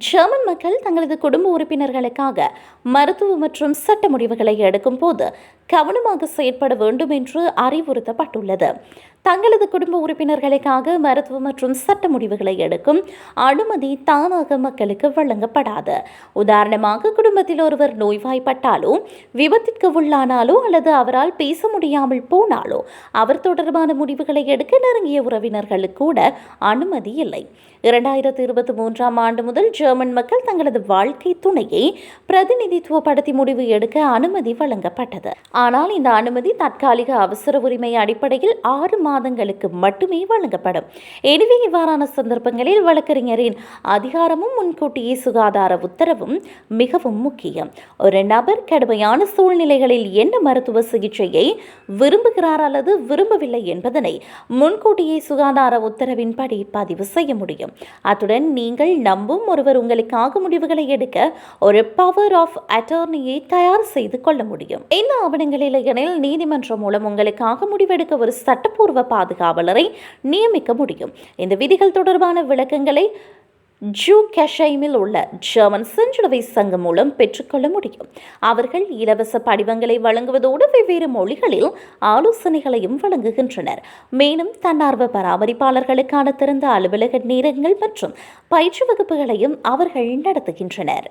German மக்கள் தங்களது குடும்ப உறுப்பினர்களுக்காக மருத்துவ மற்றும் சட்ட முடிவுகளை எடுக்கும் போது கவனமாக செயற்பட வேண்டும் என்று அறிவுறுத்தப்பட்டுள்ளது. தங்களது குடும்ப உறுப்பினர்களுக்காக மருத்துவ மற்றும் சட்ட முடிவுகளை எடுக்கும் அனுமதி தானாக மக்களுக்கு வழங்கப்படாது. உதாரணமாக, குடும்பத்தில் ஒருவர் நோய்வாய்ப்பட்டாலோ, விபத்திற்கு உள்ளானாலோ அல்லது அவரால் பேச முடியாமல் போனாலோ அவர் தொடர்பான முடிவுகளை எடுக்க நெருங்கிய உறவினர்களுக்கு கூட அனுமதி இல்லை. 2023ஆம் ஆண்டு முதல் ஜெர்மன் மக்கள் தங்களது வாழ்க்கை துணையை பிரதிநிதித்துவப்படுத்தி முடிவு எடுக்க அனுமதி வழங்கப்பட்டது. ஆனால் இந்த அனுமதி தற்காலிக அவசர உரிமை அடிப்படையில் 6 மாதங்களுக்கு மட்டுமே வழங்கப்படும். எனவே இவ்வாறான சந்தர்ப்பங்களில் வழக்கறிஞரின் அதிகாரமும் முன்கூட்டியே சுகாதார உத்தரவும் மிகவும் முக்கியம். ஒரு நபர் கடுமையான சூழ்நிலைகளில் என்ன மருத்துவ சிகிச்சையை விரும்புகிறார் அல்லது விரும்பவில்லை என்பதனை முன்கூட்டியே சுகாதார உத்தரவின்படி பதிவு செய்ய முடியும். அத்துடன் நீங்கள் நம்பும் ஒருவர் உங்களுக்காக முடிவுகளை எடுக்க ஒரு பவர் ஆஃப் அட்டர்னியை தயார் செய்து கொள்ள முடியும். இந்த ஆவணங்களில் எனில் நீதிமன்றம் மூலம் உங்களுக்காக முடிவெடுக்க ஒரு சட்டப்பூர்வ பாதுகாவலரை நியமிக்க முடியும். இந்த விதிகள் தொடர்பான விளக்கங்களை ஜூகெஷைமில் உள்ள ஜெர்மன் செஞ்சிலுவை சங்கம் மூலம் பெற்றுக்கொள்ள முடியும். அவர்கள் இலவச படிவங்களை வழங்குவதோடு வெவ்வேறு மொழிகளில் ஆலோசனைகளையும் வழங்குகின்றனர். மேலும் தன்னார்வ பராமரிப்பாளர்களுக்கான திறந்த அலுவலக நேரங்கள் மற்றும் பயிற்சி வகுப்புகளையும் அவர்கள் நடத்துகின்றனர்.